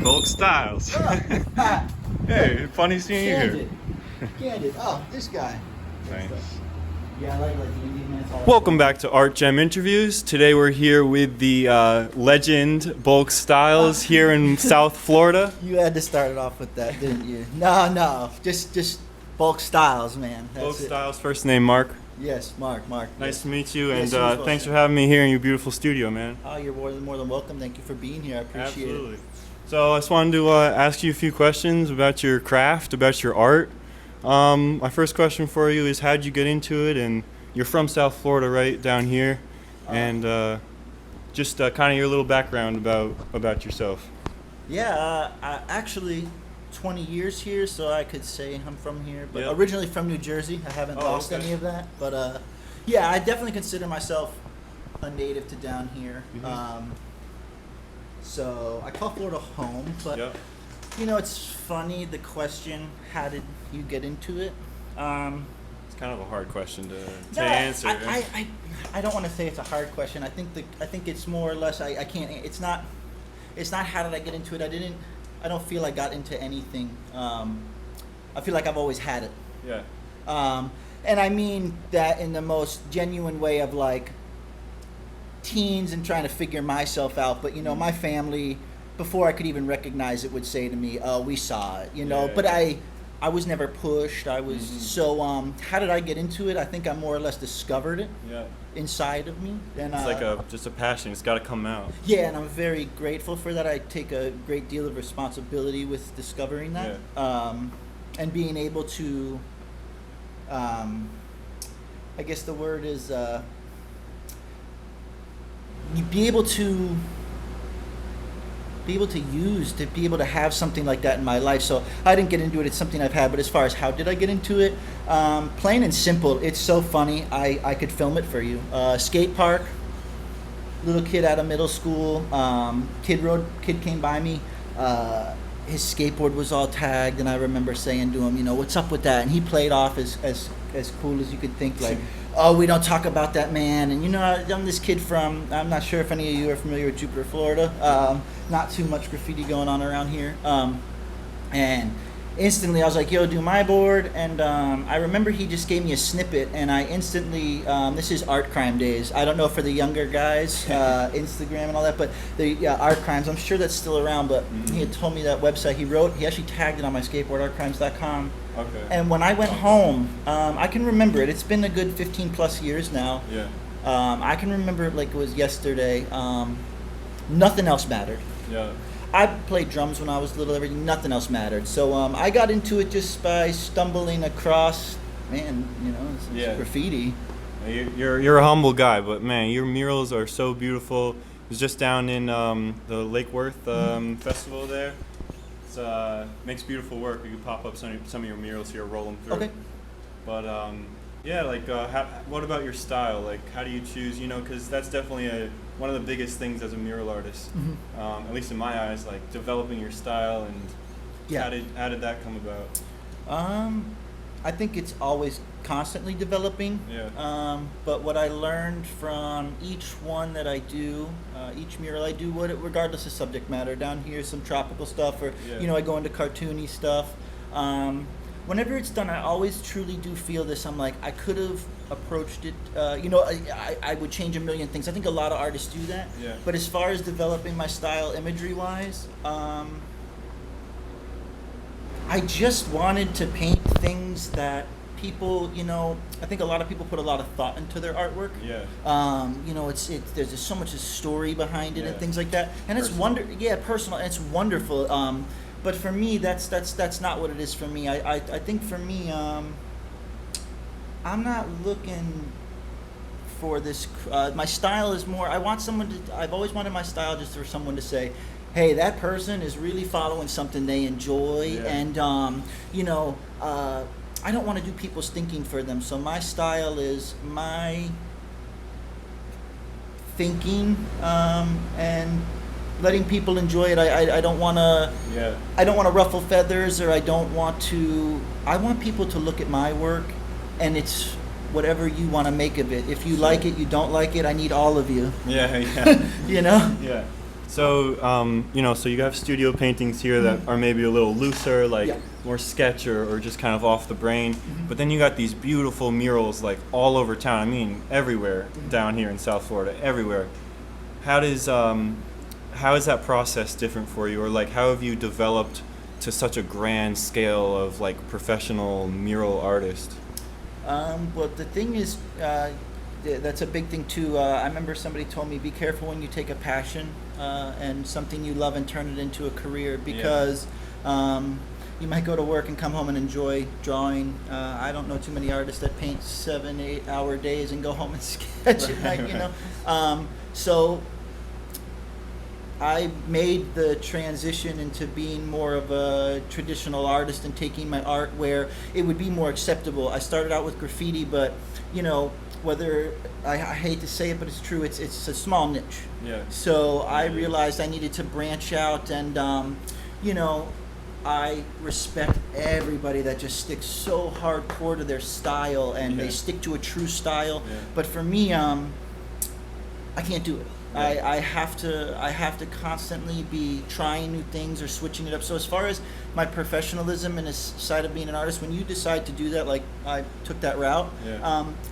Bulk Styles. Hey, funny seeing you here. Candid. Oh, this guy. Nice. Yeah, I like the Indian man. Welcome back to Art Gem Interviews. Today we're here with the legend Bulk Styles here in South Florida. You had to start it off with that, didn't you? No, just Bulk Styles, man. That's Bulk it. Styles, first name Mark. Yes, Mark. Nice Yes. to meet you, Yes, and you as well, thanks for man. having me here in your beautiful studio, man. Oh, you're more than welcome. Thank you for being here. I appreciate Absolutely. it. So I just wanted to ask you a few questions about your craft, about your art. My first question for you is, how'd you get into it? And you're from South Florida, right down here, and just kind of your little background about yourself. Yeah, I actually 20 years here, so I could say I'm from here. But Yep. originally from New Jersey. I haven't lost okay. any of that. But yeah, I definitely consider myself a native to down here. Mhm. So I call Florida home, but Yep. you know, it's funny the question, how did you get into it? It's kind of a hard question to No, answer. I don't want to say it's a hard question. I think it's more or less I can't. It's not how did I get into it. I don't feel I got into anything. I feel like I've always had it. Yeah. And I mean that in the most genuine way of like teens and trying to figure myself out. But you know, my family, before I could even recognize it, would say to me, "Oh, we saw it," you know. Yeah, But yeah. I was never pushed. I was so. How did I get into it? I think I more or less discovered it Yeah. inside of me. And It's like just a passion. It's got to come out. yeah, and I'm very grateful for that. I take a great deal of responsibility with discovering that, and being able to. I guess the word is you be able to have something like that in my life. So I didn't get into it. It's something I've had. But as far as how did I get into it, plain and simple. It's so funny. I could film it for you. Skate park. Little kid out of middle school. Kid came by me. His skateboard was all tagged, and I remember saying to him, you know, what's up with that? And he played off as cool as you could think, like, oh, we don't talk about that, man. And you know, I'm this kid from, I'm not sure if any of you are familiar with Jupiter, Florida. Not too much graffiti going on around here. And instantly I was like, yo, do my board. And I remember he just gave me a snippet, and I instantly, this is art crime days. I don't know for the younger guys, Instagram and all that, but the art crimes, I'm sure that's still around, but he had told me that website he actually tagged it on my skateboard, artcrimes.com. Okay. And when I went home, I can remember it. It's been a good 15 plus years now. Yeah. I can remember it like it was yesterday. Nothing else mattered. Yeah. I played drums when I was little. Nothing else mattered. So I got into it just by stumbling across, man. You know, it's graffiti. You're a humble guy, but man, your murals are so beautiful. I was just down in the Lake Worth festival there. It's makes beautiful work. You can pop up some of your murals here, roll them through. Okay. But yeah, like what about your style? Like, how do you choose? You know, because that's definitely one of the biggest things as a mural artist. At least in my eyes, like developing your style and how did that come about? I think it's always constantly developing. Yeah. But what I learned from each one that I do, each mural I do, regardless of subject matter. Down here, some tropical stuff, or you know, I go into cartoony stuff. Whenever it's done, I always truly do feel this. I'm like, I could have approached it. You know, I would change a million things. I think a lot of artists do that. Yeah. But as far as developing my style, imagery-wise, I just wanted to paint things that people, you know, I think a lot of people put a lot of thought into their artwork. Yeah. You know, there's just so much story behind it and things like that, and Personal. it's personal, and it's wonderful. But for me, that's not what it is for me. I think for me, I'm not looking for this. My style is more. I want someone to. I've always wanted my style just for someone to say, hey, that person is really following something they enjoy, and you know, I don't want to do people's thinking for them. So my style is my thinking, and letting people enjoy it. I don't want to. Yeah. I don't want to ruffle feathers, or I don't want to. I want people to look at my work, and it's whatever you want to make of it. If you like it, you don't like it. I need all of you. Yeah. You know. Yeah. So, so you have studio paintings here that are maybe a little looser, like Yeah. more sketch or just kind of off the brain. But then you got these beautiful murals like all over town. I mean, everywhere down here in South Florida, everywhere. How is that process different for you? Or like, how have you developed to such a grand scale of like professional mural artist? Well, the thing is, that's a big thing too. I remember somebody told me, be careful when you take a passion and something you love and turn it into a career, because you might go to work and come home and enjoy drawing. I don't know too many artists that paint 7-8 hour days and go home and sketch at night, So I made the transition into being more of a traditional artist and taking my art where it would be more acceptable. I started out with graffiti, but whether I hate to say it, but it's true. It's a small niche. Yeah. So I realized I needed to branch out, and I respect everybody that just sticks so hardcore to their style and they stick to a true style. Yeah. But for me, I can't do it. Yeah. I have to constantly be trying new things or switching it up. So as far as my professionalism and the side of being an artist, when you decide to do that, like I took that route,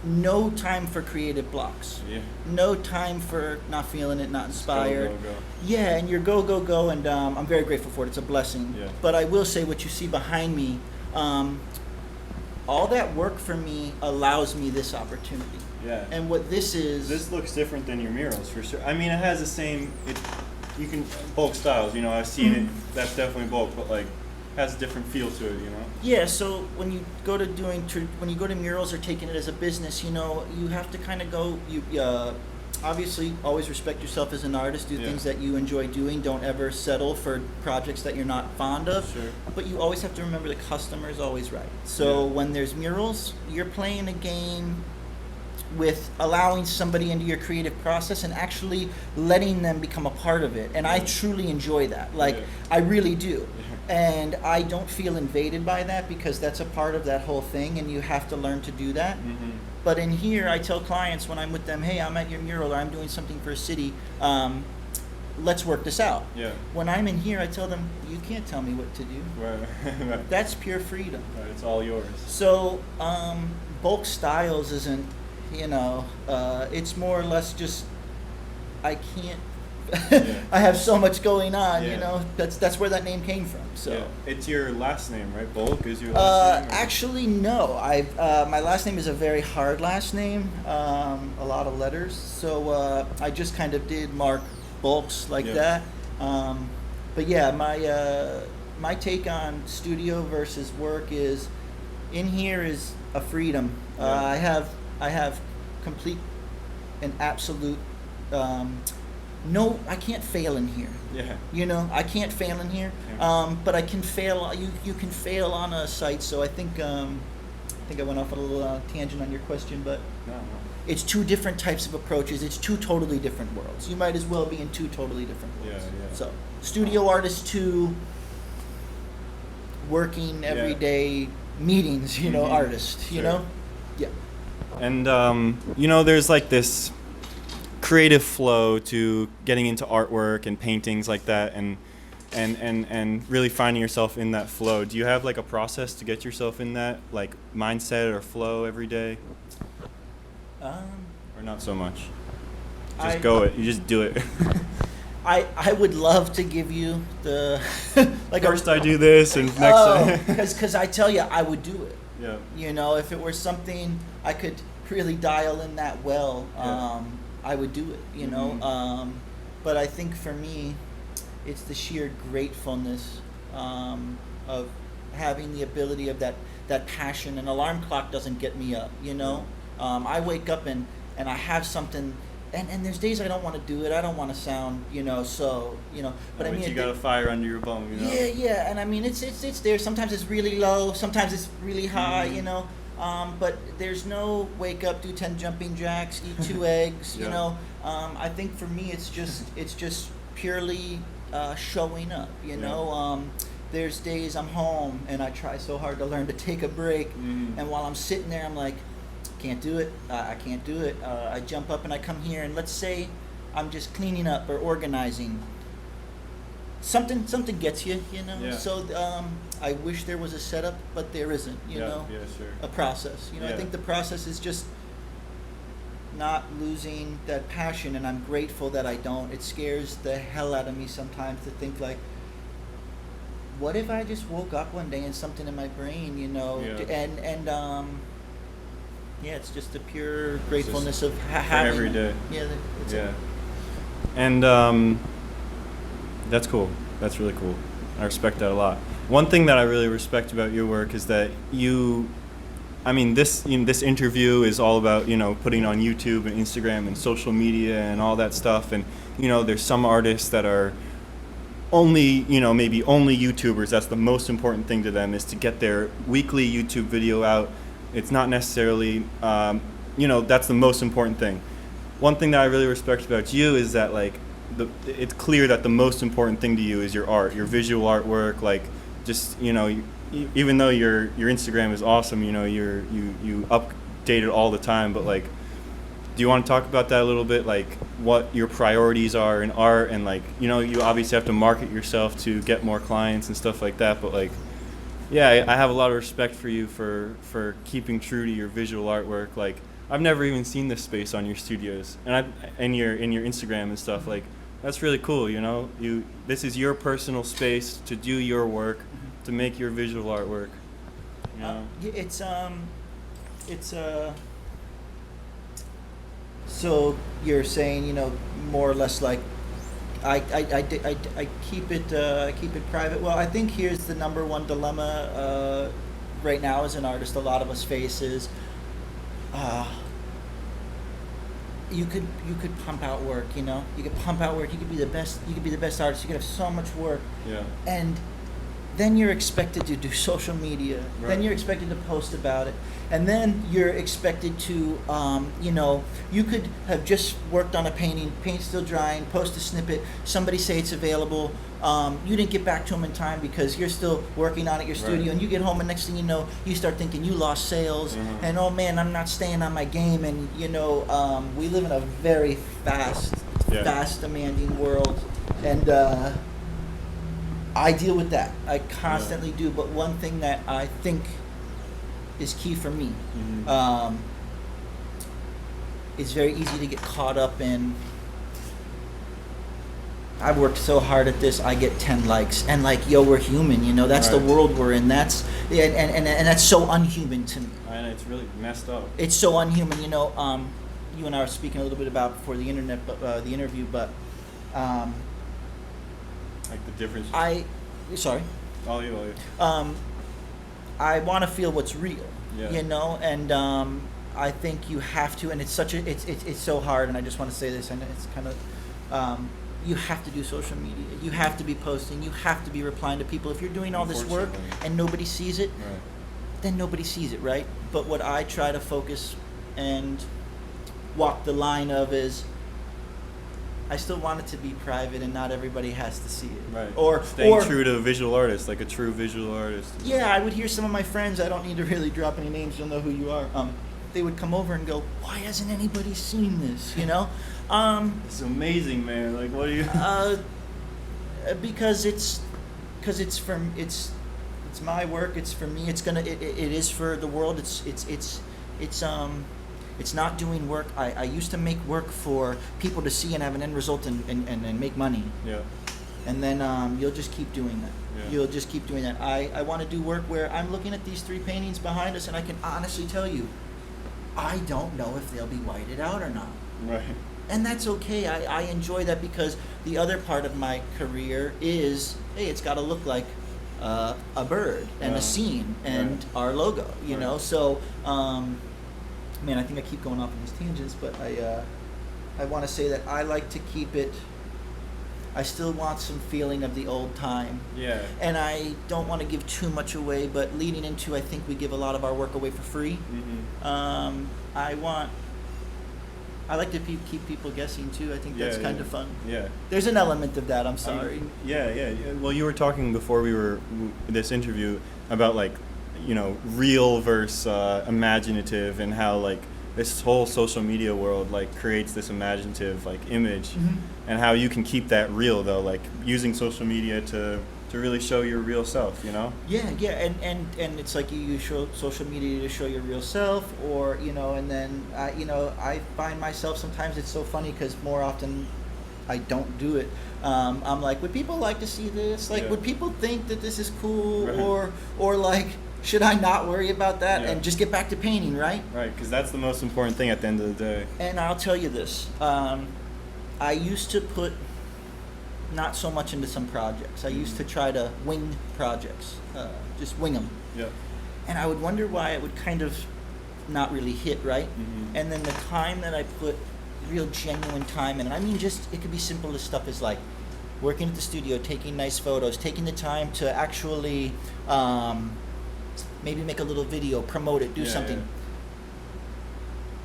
no time for creative blocks. Yeah. No time for not feeling it, not inspired. Go, go, go. Yeah, and you're go, and I'm very grateful for it. It's a blessing. Yeah. But I will say, what you see behind me, all that work for me allows me this opportunity. Yeah. And what this looks different than your murals for sure. I mean, it has the same. You can bulk styles. I've seen it. That's definitely bulk, but like has a different feel to it. Yeah. So when you go to murals or taking it as a business, you have to kind of go. You obviously always respect yourself as an artist. Do things that you enjoy doing. Don't ever settle for projects that you're not fond of. Sure. But you always have to remember the customer is always right. So when there's murals, you're playing a game with allowing somebody into your creative process and actually letting them become a part of it. And I truly enjoy that. Like, I really do. And I don't feel invaded by that, because that's a part of that whole thing, and you have to learn to do that. Mm-hmm. But in here, I tell clients when I'm with them, hey, I'm at your mural or I'm doing something for a city, let's work this out. Yeah. When I'm in here, I tell them, you can't tell me what to do. Right. That's pure freedom. Right, it's all yours. So bulk styles isn't, it's more or less just, I can't, I have so much going on, that's where that name came from. So it's your last name, right? Bulk is your last name? Actually, no. My last name is a very hard last name, a lot of letters. So I just kind of did mark bulks like that. But yeah, my take on studio versus work is, in here is a freedom. I have complete and absolute no, I can't fail in here. Yeah. I can't fail in here. Yeah. But I can fail. You can fail on a site. So I think I went off a little tangent on your question, but no. It's two different types of approaches. It's two totally different worlds. You might as well be in two totally different worlds. Yeah. So studio artist to working everyday meetings. Artist. Sure. Yeah. And there's like this creative flow to getting into artwork and paintings like that, and really finding yourself in that flow. Do you have like a process to get yourself in that like mindset or flow every day? Or not so much? Just go it. You just do it. I would love to give you the like first I do this and next because I tell you I would do it. Yeah. If it were something I could really dial in that well, I would do it, Mm-hmm. But I think for me, it's the sheer gratefulness of having the ability of that passion. An alarm clock doesn't get me up, I wake up and I have something, and there's days I don't want to do it. I don't want to sound, but I mean, you got a fire under your bum, Yeah, and I mean, it's there. Sometimes it's really low, sometimes it's really high, Mm-hmm. But there's no wake up, do 10 jumping jacks, eat 2 eggs, I think for me it's just purely showing up, There's days I'm home and I try so hard to learn to take a break, and while I'm sitting there I'm like, can't do it, I can't do it. I jump up and I come here, and let's say I'm just cleaning up or organizing. something gets you, you know. Yeah. So I wish there was a setup, but there isn't, you know. Yeah, sure. A process, you know. I Yeah. think the process is just not losing that passion, and I'm grateful that I don't. It scares the hell out of me sometimes to think like, what if I just woke up one day and something in my brain, you know, Yeah. and yeah, it's just the pure gratefulness of having every it. day. Yeah, that's Yeah. it. And that's cool. That's really cool. I respect that a lot. One thing that I really respect about your work is that this interview is all about, putting on YouTube and Instagram and social media and all that stuff. And, there's some artists that are only, maybe only YouTubers. That's the most important thing to them, is to get their weekly YouTube video out. It's not necessarily, that's the most important thing. One thing that I really respect about you is that, like, it's clear that the most important thing to you is your art, your visual artwork. Like, just, even though your Instagram is awesome, you update it all the time. But, like, do you want to talk about that a little bit? Like, what your priorities are in art, and, like, you obviously have to market yourself to get more clients and stuff like that. But, like, yeah, I have a lot of respect for you for keeping true to your visual artwork. Like, I've never even seen this space on your studios, and in your Instagram and stuff. Like, that's really cool. This is your personal space to do your work, to make your visual artwork. So you're saying, more or less like, I keep it private. Well, I think here's the number one dilemma right now as an artist. A lot of us face is, you could pump out work. You could pump out work. You could be the best. You could be the best artist. You could have so much work. Yeah. And then you're expected to do social media. Right. Then you're expected to post about it. And then you're expected to, you could have just worked on a painting, paint still drying, post a snippet, somebody say it's available. You didn't get back to them in time because you're still working on it, your studio, Right. and you get home and next thing you know, you start thinking you lost sales, Mm-hmm. and oh man, I'm not staying on my game. And, we live in a very fast demanding world. And I deal with that. I constantly do. But one thing that I think is key for me, Mm-hmm. it's very easy to get caught up in, I've worked so hard at this, I get 10 likes. And like, yo, we're human, that's Right. the world we're in. And that's so unhuman to me. And it's really messed up. It's so unhuman, you and I were speaking a little bit about before the interview, but Like the difference. sorry. All you. I want to feel what's real, Yeah. and I think you have to, and it's so hard, and I just want to say this, and it's kind of, you have to do social media, you have to be posting, you have to be replying to people. If you're doing all this work Unfortunately. and nobody sees it, Right. then nobody sees it, right? But what I try to focus and walk the line of is, I still want it to be private, and not everybody has to see it. Right. Or Staying true to a visual artist, like a true visual artist. Yeah, I would hear some of my friends, I don't need to really drop any names, you'll know who you are. They would come over and go, why hasn't anybody seen this, It's amazing, man. Like, what do you? Because it's my work, it's for me, it is for the world, it's not doing work. I used to make work for people to see and have an end result and make money. Yeah. And then you'll just keep doing that. Yeah. You'll just keep doing that. I want to do work where I'm looking at these 3 paintings behind us, and I can honestly tell you, I don't know if they'll be whited out or not. Right. And that's okay. I enjoy that, because the other part of my career is, hey, it's got to look like a bird and a scene and Right. our logo, Right. So, man, I think I keep going off on these tangents, but I want to say that I like to keep it. I still want some feeling of the old time. Yeah. And I don't want to give too much away, but leading into, I think we give a lot of our work away for free. Mm-hmm. I like to keep people guessing too. I think that's kind of fun. Yeah. There's an element of that. I'm sorry. Yeah. Well, you were talking before this interview about, like, real versus imaginative, and how, like, this whole social media world like creates this imaginative like image, and how you can keep that real though, like using social media to really show your real self, you know? Yeah, yeah, and it's like you use social media to show your real self, or and then I find myself sometimes it's so funny because more often I don't do it. I'm like, would people like to see this? Like, would people think that this is cool, Right. or like, should I not worry about that Yeah. and just get back to painting, right? Right, because that's the most important thing at the end of the day. And I'll tell you this, I used to put not so much into some projects. I used to try to wing projects, just wing them. Yeah. And I would wonder why it would kind of not really hit, right? Mhm. And then the time that I put real genuine time in, and I mean just, it could be simple as stuff as like working at the studio, taking nice photos, taking the time to actually maybe make a little video, promote it, do Yeah, something. yeah.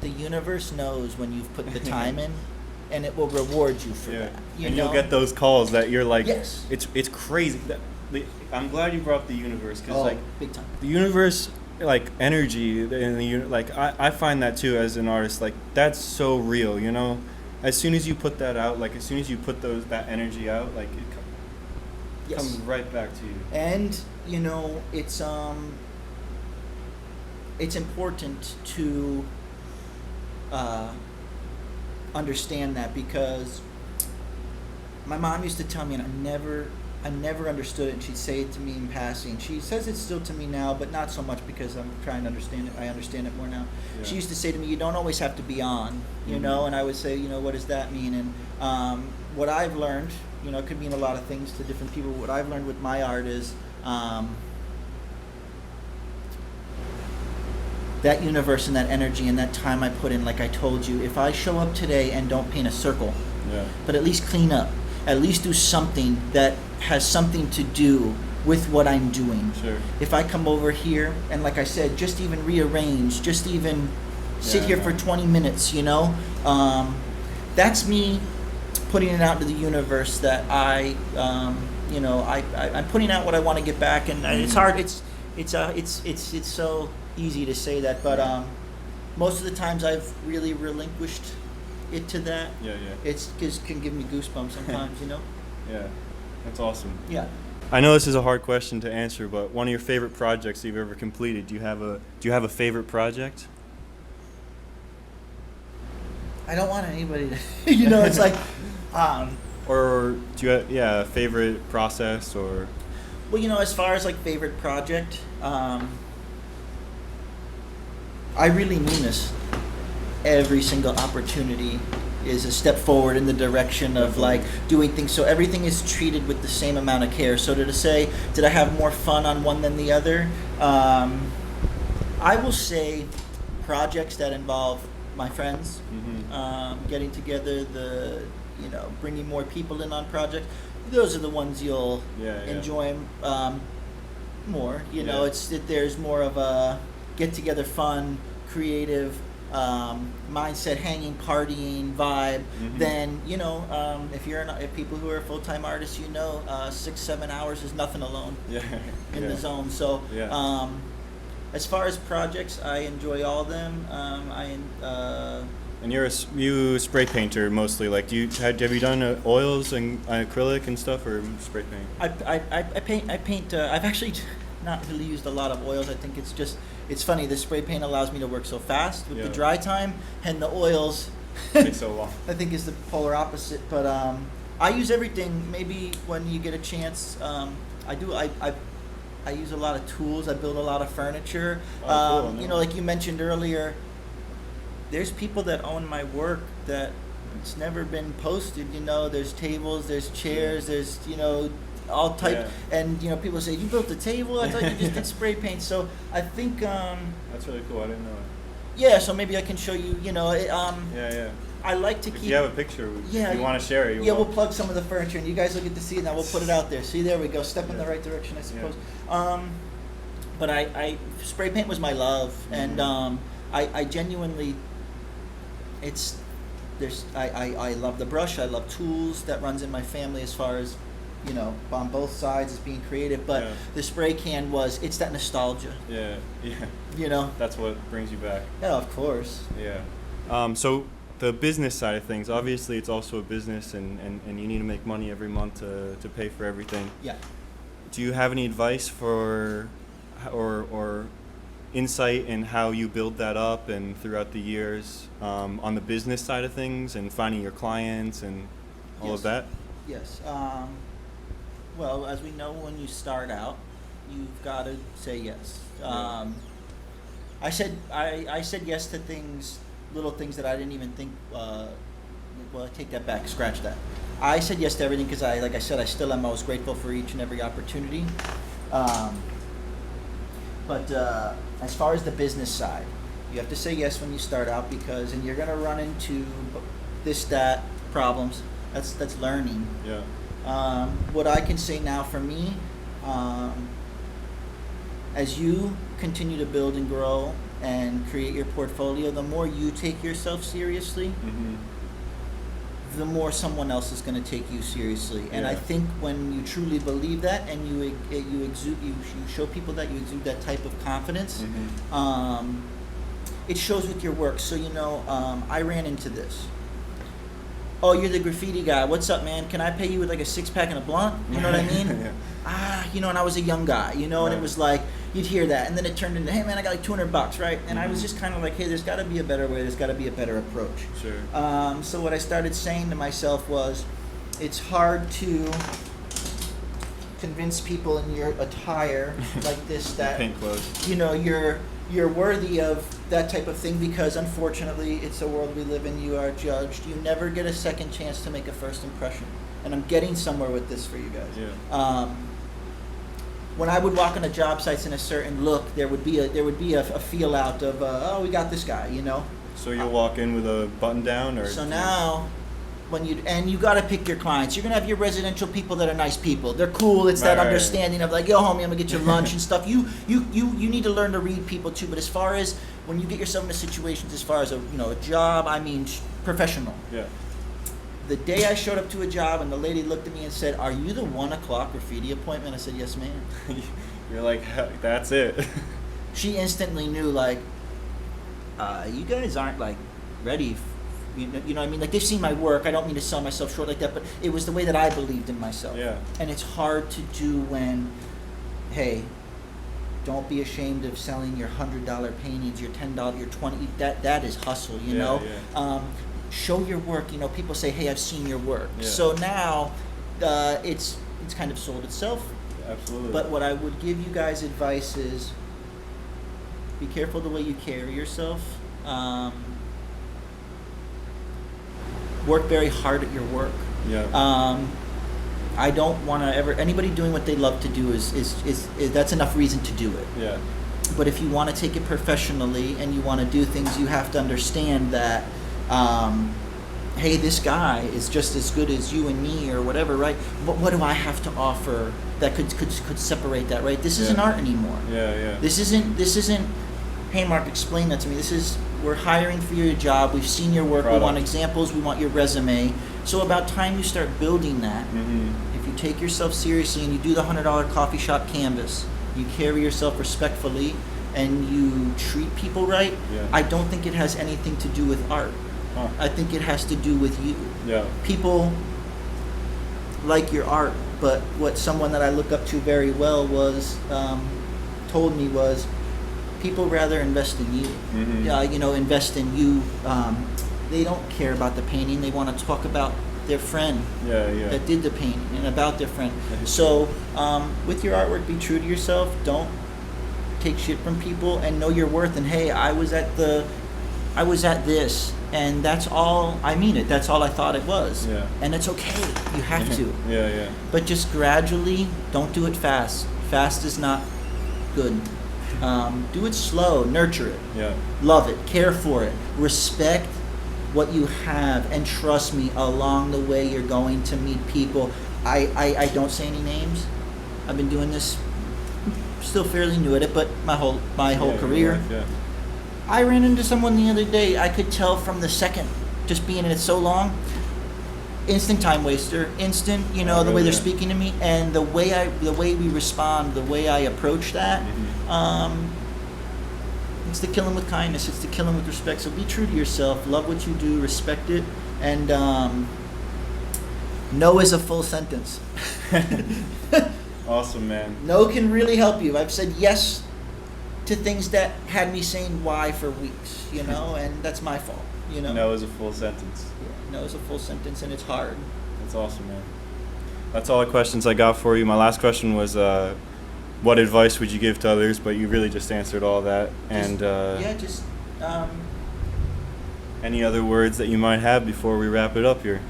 The universe knows when you've put the time in, and it will reward you for Yeah. that. And you'll get those calls that you're like, Yes. it's crazy. I'm glad you brought up the universe, because like big time. the universe, like energy in like I find that too as an artist, like that's so real, you know. As soon as you put that out, like as soon as you put that energy out, like it comes right back to you. And it's important to understand that, because my mom used to tell me, and I never understood it, and she'd say it to me in passing. She says it still to me now, but not so much because I'm trying to understand it. I understand it more now. Yeah. She used to say to me, you don't always have to be on, Mhm. and I would say, what does that mean? And what I've learned, it could mean a lot of things to different people. What I've learned with my art is that universe and that energy and that time I put in, like I told you, if I show up today and don't paint a circle, Yeah. but at least clean up, at least do something that has something to do with what I'm doing. Sure. If I come over here and, like I said, just even rearrange, just even sit Yeah, here no. for 20 minutes, that's me putting it out to the universe that I'm putting out what I want to get back, and it's hard. It's so easy to say that, but most of the times I've really relinquished it to that. Yeah, yeah. It's just can give me goosebumps sometimes, Yeah. That's awesome. Yeah. I know this is a hard question to answer, but one of your favorite projects you've ever completed, do you have a favorite project? I don't want anybody to, it's like, Or do you have, a favorite process, or well, as far as like favorite project, I really mean this. Every single opportunity is a step forward in the direction of like doing things. So everything is treated with the same amount of care. So to say, did I have more fun on one than the other? I will say projects that involve my friends, getting together, bringing more people in on projects. Those are the ones you'll enjoy more. Yeah. There's more of a get together, fun, creative mindset, hanging, partying vibe. Then if people who are full-time artists, 6-7 hours is nothing alone in the zone. So as far as projects, I enjoy all of them. And you spray painter mostly. Like, have you done oils and acrylic and stuff, or spray paint? I paint. I've actually not really used a lot of oils. I think it's funny. The spray paint allows me to work so fast with the dry time, and the oils Takes so long. I think is the polar opposite. But I use everything. Maybe when you get a chance, I do. I use a lot of tools. I build a lot of furniture. Oh, cool. Like you mentioned earlier, there's people that own my work that it's never been posted. There's tables, there's chairs, there's all type, and people say, you built a table? I thought you just did spray paint. So I think That's really cool. I didn't know it. yeah. So maybe I can show you. Yeah. I like to If keep. you have a picture, Yeah, if you want to share it, Yeah, we'll plug some of the furniture, and you guys will get to see it. Now we'll put it out there. See, there we go. Step in the right direction, I suppose. But I spray paint was my love, and I genuinely, I love the brush. I love tools. That runs in my family as far as you know, on both sides as being creative, but Yeah. the spray can it's that nostalgia, Yeah, yeah. you know? That's what brings you back. Yeah, of course. Yeah. So the business side of things, obviously it's also a business and you need to make money every month to pay for everything. Yeah. Do you have any advice for or insight in how you build that up and throughout the years on the business side of things and finding your clients and all of that? Yes. Well, as we know, when you start out, you've got to say yes. I said yes to things, little things that I didn't even think. Well, I take that back. Scratch that. I said yes to everything because like I said, I still am. I was grateful for each and every opportunity. But as far as the business side, you have to say yes when you start out and you're gonna run into this, that problems. That's learning. Yeah. What I can say now for me, as you continue to build and grow and create your portfolio, the more you take yourself seriously, Mm-hmm. the more someone else is going to take you seriously. And I Yeah. think when you truly believe that and you show people that you exude that type of confidence, Mm-hmm. it shows with your work. So I ran into this. Oh, you're the graffiti guy. What's up, man? Can I pay you with like a 6-pack and a blunt? You know what I mean? Yeah. And I was a young guy, and Right. it was like, you'd hear that, and then it turned into, hey man, I got like $200, right? And I was Mhm. just kind of like, hey, there's got to be a better way. There's got to be a better approach. Sure. So what I started saying to myself was, it's hard to convince people in your attire like this that Paint clothes. you're worthy of that type of thing, because unfortunately it's a world we live in. You are judged. You never get a second chance to make a first impression, and I'm getting somewhere with this for you guys. Yeah. When I would walk on the job sites in a certain look, there would be a feel out of oh, we got this guy, So you'll walk in with a button down, or So now, you got to pick your clients. You're gonna have your residential people that are nice people. They're cool. It's that Right. understanding of like, yo, homie, I'm gonna get you lunch and stuff. You need to learn to read people too. But as far as when you get yourself into situations, as far as a job, I mean professional. Yeah. The day I showed up to a job and the lady looked at me and said, "Are you the 1:00 graffiti appointment?" I said, "Yes, ma'am." You're like, that's it. She instantly knew, like, you guys aren't like ready. You know what I mean? Like, they've seen my work. I don't mean to sell myself short like that, but it was the way that I believed in myself. Yeah. And it's hard to do when, hey, don't be ashamed of selling your $100 paintings, your $10, your $20. That is hustle, you Yeah, know. yeah. Show your work. People say, hey, I've seen your work. Yeah. So now, it's kind of sold itself. Absolutely. But what I would give you guys advice is, be careful the way you carry yourself. Work very hard at your work. Yeah. I don't want to ever, anybody doing what they love to do is that's enough reason to do it. Yeah. But if you want to take it professionally and you want to do things, you have to understand that, hey, this guy is just as good as you and me or whatever, right? What do I have to offer that could separate that, right? This isn't Yeah. art anymore. Yeah. Yeah. This isn't, hey, Mark, explain that to me. We're hiring for your job. We've seen your work. Product. We want examples. We want your resume. So about time you start building that, Mm-hmm. if you take yourself seriously and you do the $100 coffee shop canvas, you carry yourself respectfully, and you treat people right, Yeah. I don't think it has anything to do with art. Huh. I think it has to do with you. Yeah. People like your art, but what someone that I look up to very well told me was, people rather invest in you. Mhm. Invest in you. They don't care about the painting. They want to talk about their friend Yeah. Yeah. that did the painting and about their friend. That is So with your artwork, be true to yourself. Don't take shit from people, and know your worth. And hey, I was at this, and that's all. I mean it. That's all I thought it was. Yeah. And it's okay. You have to. Yeah. Yeah. But just gradually. Don't do it fast. Fast is not good. Do it slow. Nurture it. Yeah. Love it. Care for it. Respect what you have, and trust me, along the way you're going to meet people. I don't say any names. I've been doing this, still fairly new at it, but my whole Yeah, career. your life, yeah. I ran into someone the other day. I could tell from the second, just being in it so long, instant time waster, instant, you know, the way they're speaking to me, and the way we respond, the way I approach that. It's to kill them with kindness. It's to kill them with respect. So be true to yourself. Love what you do. Respect it. And no is a full sentence. Awesome, man. No can really help you. I've said yes to things that had me saying why for weeks, you know, and that's my fault, you know. No is a full sentence. Yeah, no is a full sentence, and it's hard. That's awesome, man. That's all the questions I got for you. My last question was, what advice would you give to others? But you really just answered all that. Any other words that you might have before we wrap it up here?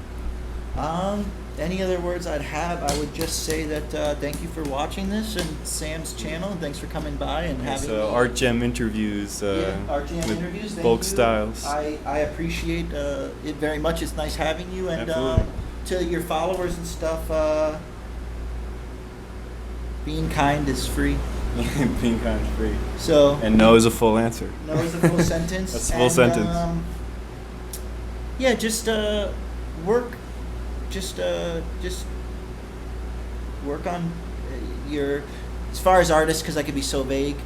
Any other words I'd have, I would just say that thank you for watching this and Sam's channel, and thanks for coming by and having Art Gem interviews. Art Gem with interviews. Thank bulk you. styles. I appreciate it very much. It's nice having you, and Absolutely. to your followers and stuff, being kind is free. Being kind is free. So And no is a full answer. no is a full sentence. That's a full sentence. Yeah, just work. Just work on your, as far as artists, because I could be so vague.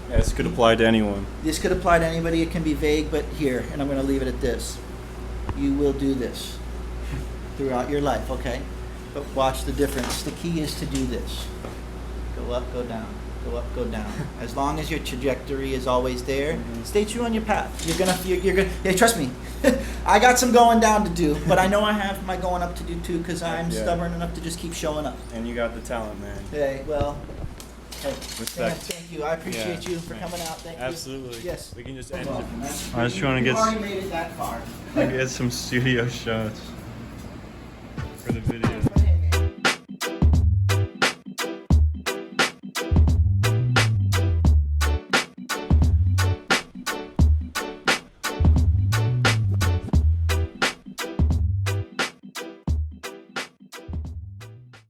This could apply to anyone. This could apply to anybody. It can be vague, but here, and I'm going to leave it at this. You will do this throughout your life, okay? But watch the difference. The key is to do this. Go up, go down. Go up, go down. As long as your trajectory is always there, stay true on your path. You're gonna. Yeah, trust me. I got some going down to do, but I know I have my going up to do too, because I'm stubborn enough to just keep showing up. And you got the talent, man. Hey, well. Hey, Respect. thank you. I appreciate you for coming out. Thank you. Absolutely. Yes. We can just No end problem. it. I was trying to You've get already made it that far. some studio shots for the video.